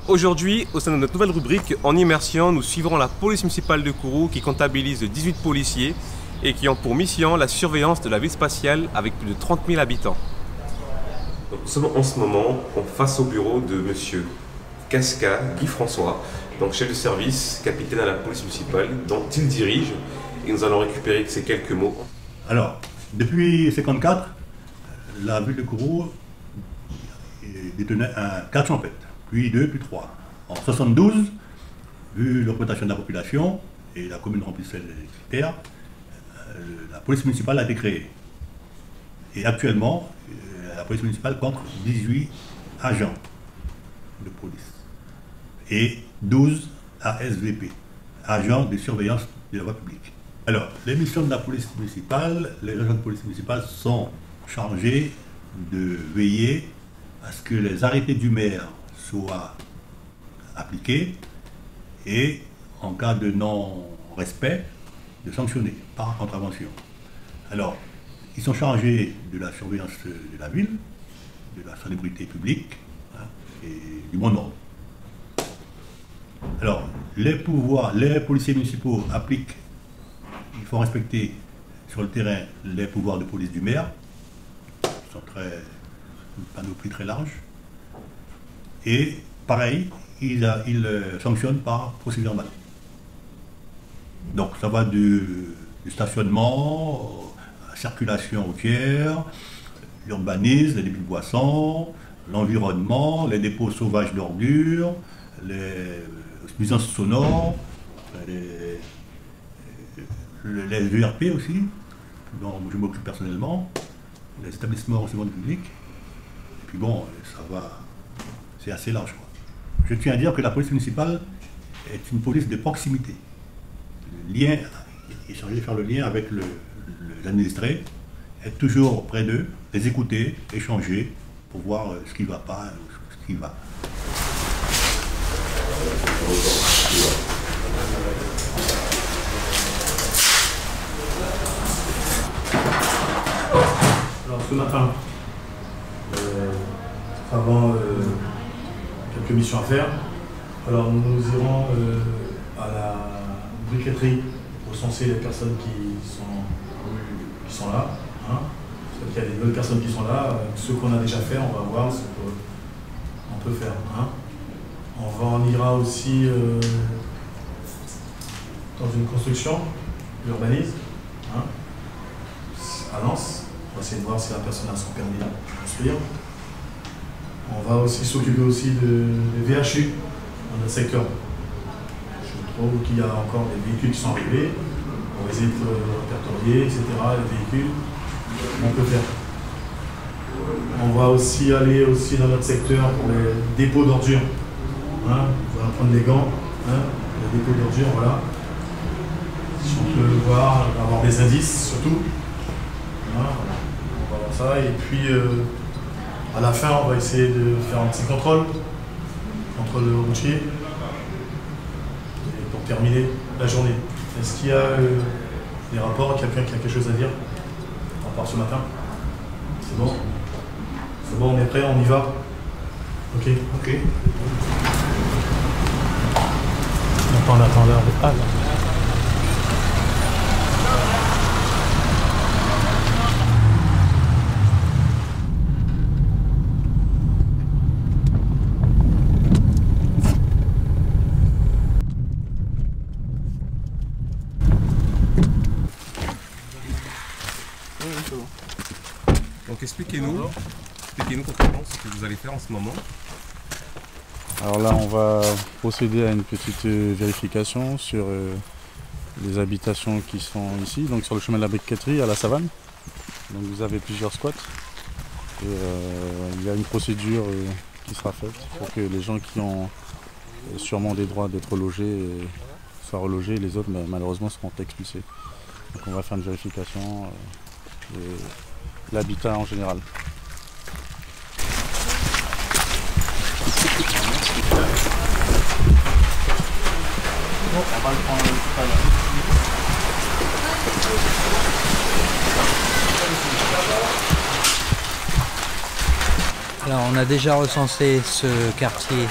Aujourd'hui, au sein de notre nouvelle rubrique En Immersion, nous suivrons la police municipale de Kourou qui comptabilise 18 policiers et qui ont pour mission la surveillance de la ville spatiale avec plus de 30 000 habitants. Nous sommes en ce moment face au bureau de monsieur Casca Guy François, donc chef de service, capitaine à la police municipale, dont il dirige, et nous allons récupérer ces quelques mots. Alors, depuis 1954, la ville de Kourou détenait un 4 champettes, puis 2, puis 3. En 1972, vu l'augmentation de la population et la commune remplissait les critères, la police municipale a été créée. Et actuellement, la police municipale compte 18 agents de police et 12 ASVP, agents de surveillance de la voie publique. Alors, les missions de la police municipale, les agents de police municipale sont chargés de veiller à ce que les arrêtés du maire soient appliqués et, en cas de non-respect, de sanctionner par contravention. Alors, ils sont chargés de la surveillance de la ville, de la salubrité publique et du bon ordre. Alors, les policiers municipaux appliquent, il faut respecter sur le terrain les pouvoirs de police du maire, qui sont une panoplie très large. Et pareil, ils sanctionnent par procédure verbale. Donc ça va du stationnement, la circulation routière, l'urbanisme, les débits de boissons, l'environnement, les dépôts sauvages d'ordures, les nuisances sonores, les ERP aussi, dont je m'occupe personnellement, les établissements de renseignement public. Et puis bon, ça va, c'est assez large, quoi. Je tiens à dire que la police municipale est une police de proximité. Le lien, il est chargé de faire le lien avec l'administré, être toujours près d'eux, les écouter, échanger, pour voir ce qui ne va pas, ce qui va. Alors ce matin, avant quelques missions à faire, alors nous irons à la briqueterie recenser les personnes qui sont là. Hein. Parce qu'il y a des nouvelles personnes qui sont là, ceux qu'on a déjà fait, on va voir ce qu'on peut faire. Hein. On ira aussi dans une construction, l'urbanisme, hein, à Lens. On va essayer de voir si la personne a son permis de construire. On va aussi s'occuper aussi des VHU dans notre secteur. Je trouve qu'il y a encore des véhicules qui sont arrivés. On va essayer de répertorier, etc. Les véhicules, on peut faire. On va aussi aller aussi dans notre secteur pour les dépôts d'ordures. Hein, on va prendre les gants, hein, les dépôts d'ordures, voilà. Si on peut voir, avoir des indices surtout. Hein, on va voir ça. Et puis à la fin, on va essayer de faire un petit contrôle entre le routier. Et pour terminer la journée. Est-ce qu'il y a des rapports, quelqu'un qui a quelque chose à dire à part ce matin? C'est bon? C'est bon, on est prêt, on y va? Ok. Ok. On attend l'heure de halle. Donc expliquez-nous concrètement ce que vous allez faire en ce moment. Alors là, on va procéder à une petite vérification sur les habitations qui sont ici, donc sur le chemin de la briqueterie à la Savane. Donc vous avez plusieurs squats et il y a une procédure qui sera faite pour que les gens qui ont sûrement des droits d'être logés soient relogés, et les autres malheureusement seront expulsés. Donc on va faire une vérification de l'habitat en général. On va le prendre tout à l'heure. Alors on a déjà recensé ce quartier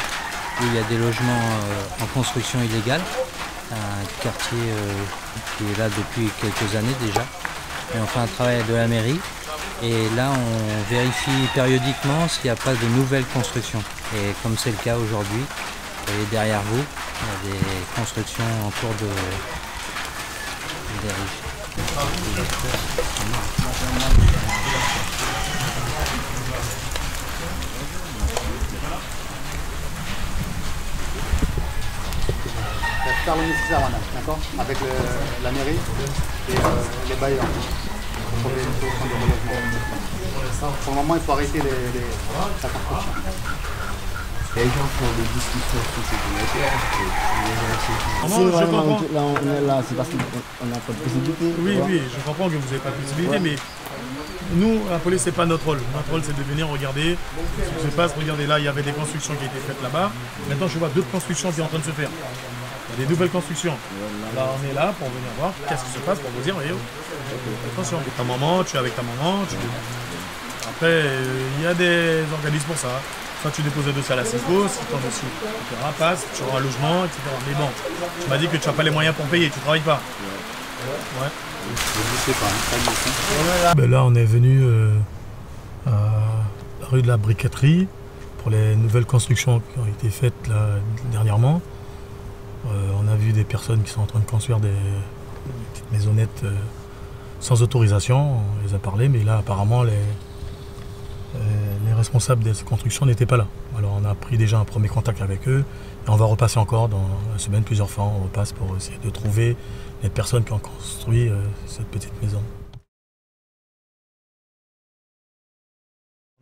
où il y a des logements en construction illégale. Un quartier qui est là depuis quelques années déjà. Et on fait un travail de la mairie. Et là, on vérifie périodiquement s'il n'y a pas de nouvelles constructions. Et comme c'est le cas aujourd'hui, vous voyez derrière vous, il y a des constructions en cours de faire le nécessaire, madame, d'accord, avec la mairie et les bailleurs pour trouver une solution de relogement. Pour le moment, il faut arrêter la construction. Les gens font des discussions sur ce qu'on a fait. Là, on est là, c'est parce qu'on n'a pas de possibilité. Oui, je comprends que vous n'avez pas de possibilité, mais nous, la police, c'est pas notre rôle. Notre rôle, c'est de venir regarder ce qui se passe. Regardez, là, il y avait des constructions qui étaient faites là-bas. Maintenant, je vois d'autres constructions qui sont en train de se faire. Il y a des nouvelles constructions. Là, on est là pour venir voir qu'est-ce qui se passe, pour vous dire, voyez, attention, ta maman, tu es avec ta maman. Après, il y a des organismes pour ça. Soit tu déposes le dossier à la CISGO, si ton dossier passe, tu auras un logement, etc. Mais bon, tu m'as dit que tu n'as pas les moyens pour payer, tu ne travailles pas. Ouais. Ben là, on est venu à la rue de la Briqueterie pour les nouvelles constructions qui ont été faites là, dernièrement. On a vu des personnes qui sont en train de construire des petites maisonnettes sans autorisation. On les a parlé, mais là, apparemment, les responsables de ces constructions n'étaient pas là. Alors on a pris déjà un premier contact avec eux et on va repasser encore dans la semaine plusieurs fois. On repasse pour essayer de trouver les personnes qui ont construit cette petite maison.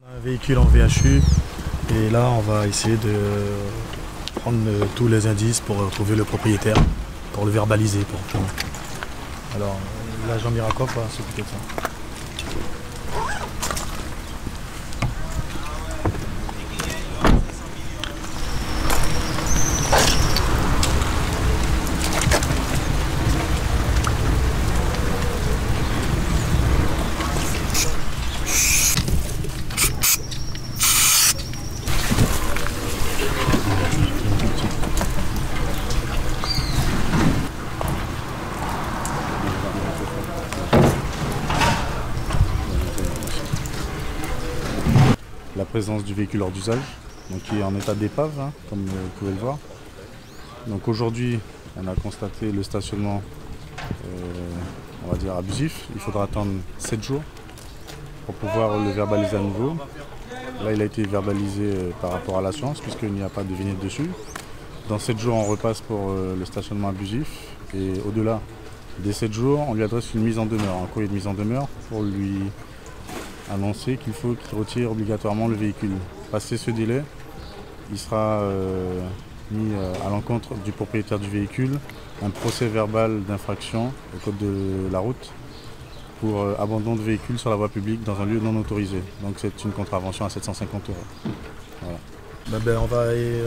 On a un véhicule en VHU et là on va essayer de prendre tous les indices pour trouver le propriétaire, pour le verbaliser. Alors l'agent Mirakov va s'occuper de ça. La présence du véhicule hors d'usage, qui est en état d'épave, comme vous pouvez le voir. Donc aujourd'hui, on a constaté le stationnement, on va dire abusif. Il faudra attendre 7 jours pour pouvoir le verbaliser à nouveau. Là, il a été verbalisé par rapport à l'assurance, puisqu'il n'y a pas de vignette dessus. Dans 7 jours, on repasse pour le stationnement abusif. Et au-delà des 7 jours, on lui adresse une mise en demeure, un courrier de mise en demeure pour lui annoncer qu'il faut qu'il retire obligatoirement le véhicule. Passé ce délai, il sera mis à l'encontre du propriétaire du véhicule un procès verbal d'infraction au code de la route pour abandon de véhicule sur la voie publique dans un lieu non autorisé. Donc c'est une contravention à 750 €. Voilà. On va aller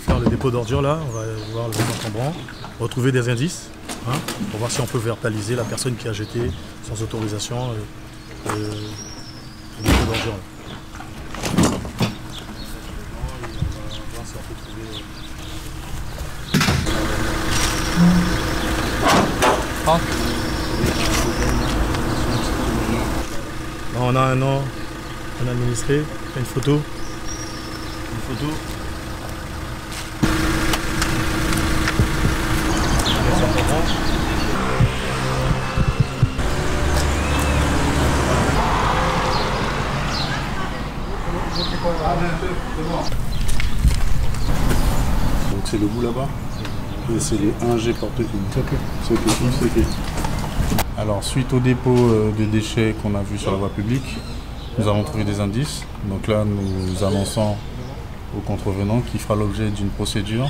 faire le dépôt d'ordures là, on va voir le encombrant, retrouver des indices pour voir si on peut verbaliser la personne qui a jeté sans autorisation le dépôt d'ordures. On a un nom, un administré, une photo. Une photo. Donc c'est le bout là-bas et c'est les 1G porte-clés. C'est OK. Alors suite au dépôt de déchets qu'on a vu sur la voie publique, nous avons trouvé des indices. Donc là nous annonçons au contrevenant qu'il fera l'objet d'une procédure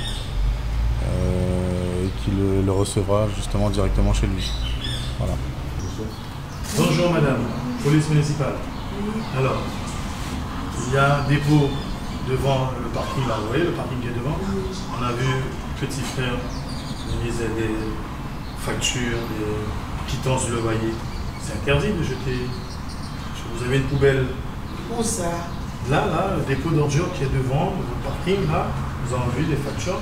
et qu'il le recevra justement directement chez lui. Voilà. Bonjour madame, police municipale. Alors, il y a un dépôt devant le parking là, vous voyez le parking qui est devant. On a vu petit frère misait des factures, des quittances de loyer. C'est interdit de jeter. Vous avez une poubelle. Où ça? Là, le dépôt d'ordures qui est devant, le parking là, nous avons vu des factures,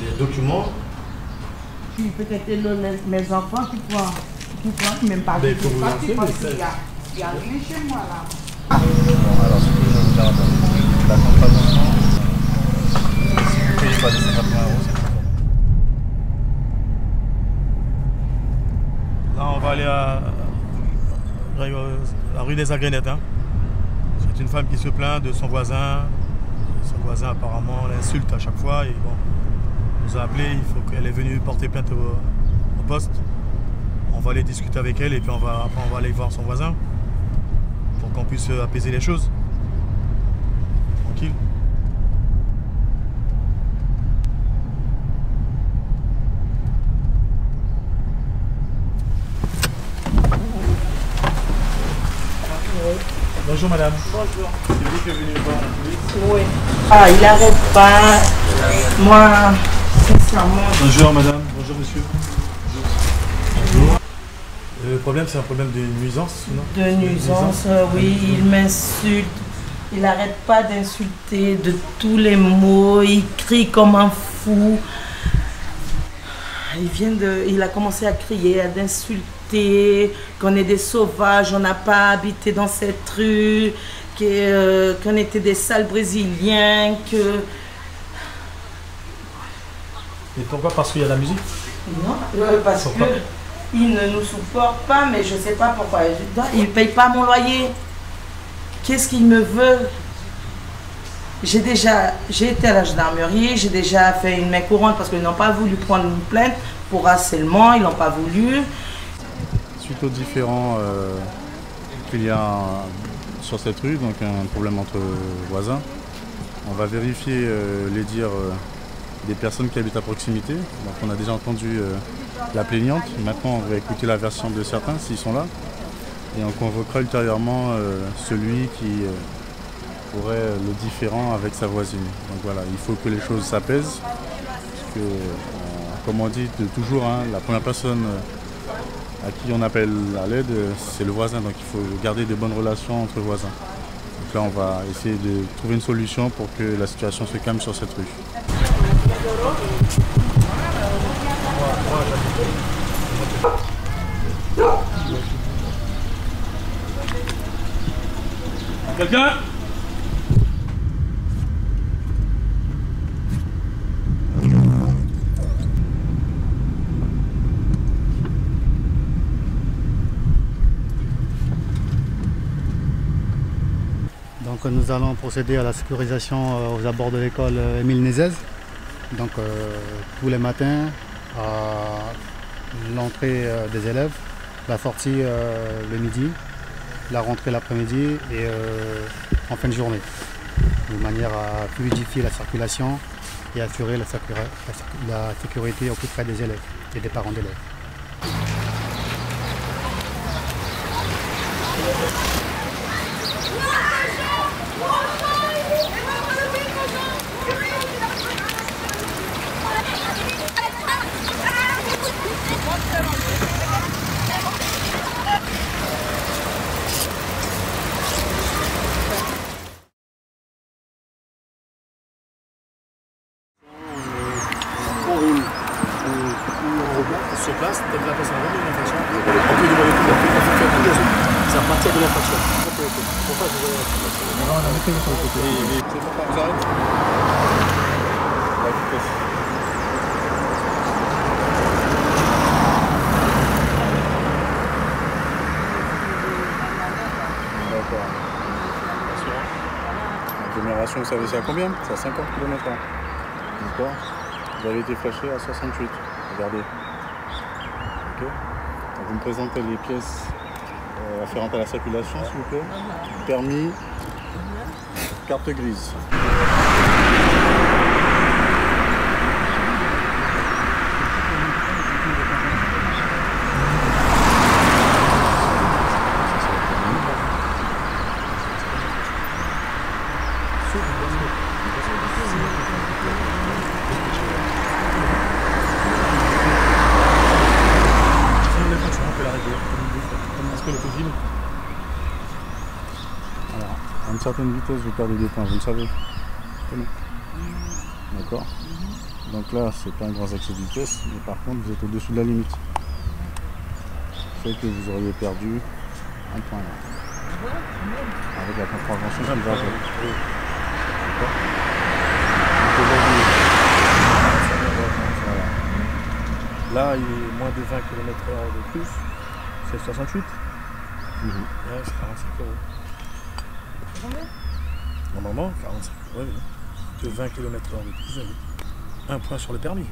des documents. Peut-être mes enfants qui prennent même pas. Mais il faut vous lancer, Il y a rien chez moi là. Bon, alors ce que je regarde, la contravention, si vous ne payez pas les 50 €, c'est pas bon. Là, on va aller à la rue des Agrénettes. Hein. C'est une femme qui se plaint de son voisin. Son voisin, apparemment, l'insulte à chaque fois. Et bon, on nous a appelé, il faut qu'elle est venue porter plainte au poste. On va aller discuter avec elle et puis après, on va aller voir son voisin pour qu'on puisse apaiser les choses. Tranquille. Bonjour madame. Bonjour. C'est vous qui êtes venu voir la police? Oui. Ah, il n'arrête pas. Moi, sincèrement. Bonjour madame. Bonjour monsieur. Bonjour. Le problème, c'est un problème de nuisance, non? De nuisance, oui, il m'insulte. Il n'arrête pas d'insulter de tous les mots. Il crie comme un fou. Il a commencé à crier, à d'insulter, qu'on est des sauvages, on n'a pas habité dans cette rue, qu'on était des sales Brésiliens, que... Et pourquoi? Parce qu'il y a la musique? Non, parce qu'il ne nous supporte pas, mais je ne sais pas pourquoi. Il ne paye pas mon loyer. Qu'est-ce qu'il me veut? J'ai été à la gendarmerie, j'ai déjà fait une main courante parce qu'ils n'ont pas voulu prendre une plainte pour harcèlement, ils n'ont pas voulu. Suite aux différents qu'il y a sur cette rue, donc un problème entre voisins, on va vérifier les dires des personnes qui habitent à proximité. Donc on a déjà entendu la plaignante, maintenant on va écouter la version de certains s'ils sont là. Et on convoquera ultérieurement celui qui aurait le différend avec sa voisine. Donc voilà, il faut que les choses s'apaisent. Parce que, comme on dit toujours, hein, la première personne à qui on appelle à l'aide, c'est le voisin. Donc il faut garder de bonnes relations entre voisins. Donc là, on va essayer de trouver une solution pour que la situation se calme sur cette rue. Quelqu'un? Donc nous allons procéder à la sécurisation aux abords de l'école Émile Nézès. Donc tous les matins à l'entrée des élèves, la sortie le midi, la rentrée l'après-midi et en fin de journée, de manière à fluidifier la circulation et assurer la sécurité au plus près des élèves et des parents d'élèves. Sur place, dès que la personne remet une infraction, on peut demander tout le monde. C'est à partir de l'infraction. Pourquoi je vais... Non, on a mis sur le côté. Mais c'est pourquoi on arrête la vitesse. D'accord. L'agglomération, vous savez, c'est à combien? C'est à 50 km/h. D'accord. Vous avez été flashé à 68. Regardez. Ok. Donc vous me présentez les pièces afférentes à la circulation, s'il vous plaît. Permis, carte grise. Alors, à une certaine vitesse, vous perdez des points, vous le savez. Tenez. D'accord. Donc là, c'est pas un grand excès de vitesse, mais par contre, vous êtes au-dessus de la limite. Ce qui fait que vous auriez perdu un point là. Avec la contravention qui va avec. D'accord. Là, il est moins de 20 km/h de plus. C'est 68. Ouais, c'est 45 euros. Normalement, 45 euros, oui. De 20 km/h de plus, oui. Un point sur le permis.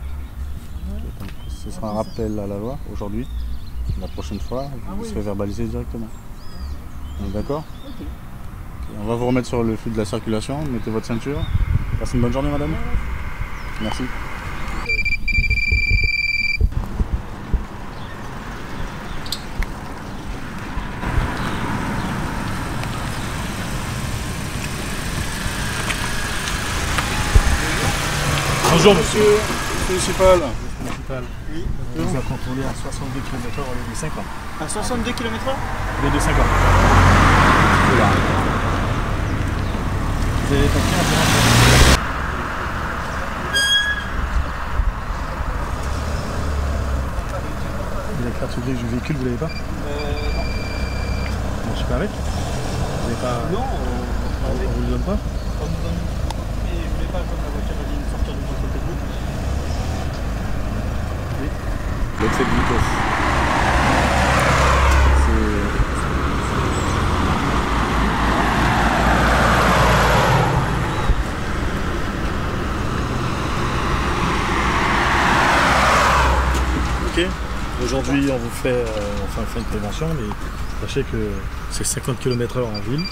Donc, ce sera un rappel à la loi aujourd'hui. La prochaine fois, vous serez verbalisé directement. Donc, d'accord? Ok. On va vous remettre sur le flux de la circulation. Mettez votre ceinture. Passez une bonne journée, madame. Merci. Bonjour monsieur. Municipal. Oui. On vous a contrôlé à 62 km/h au lieu de 50. À 62 km/h Au lieu de 50. Voilà. Vous avez pas pris un peu. La carte grise du véhicule, vous l'avez pas? Non. Non, je suis pas avec. Vous n'avez pas. Non, on vous le donne pas? on nous donne. Mais je voulais pas quand la voiture elle vient de sortir du contrôle technique. L'excès de vitesse. Ok. Aujourd'hui, on vous fait, on fait une prévention, mais sachez que c'est 50 km/h en ville.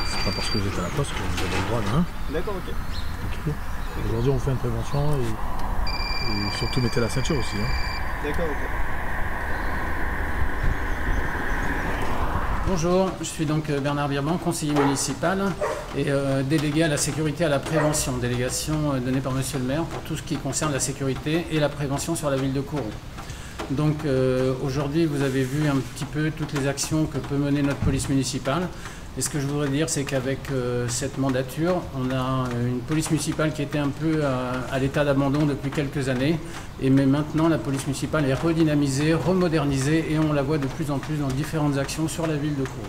C'est pas parce que vous êtes à la poste que vous avez le droit, hein. D'accord, ok. Ok. Aujourd'hui, on vous fait une prévention et surtout mettez la ceinture aussi. Hein. D'accord, ok. Bonjour, je suis donc Bernard Birban, conseiller municipal et délégué à la sécurité et à la prévention, délégation donnée par monsieur le maire pour tout ce qui concerne la sécurité et la prévention sur la ville de Kourou. Donc aujourd'hui, vous avez vu un petit peu toutes les actions que peut mener notre police municipale. Et ce que je voudrais dire, c'est qu'avec cette mandature, on a une police municipale qui était un peu à l'état d'abandon depuis quelques années. Mais maintenant, la police municipale est redynamisée, remodernisée et on la voit de plus en plus dans différentes actions sur la ville de Kourou.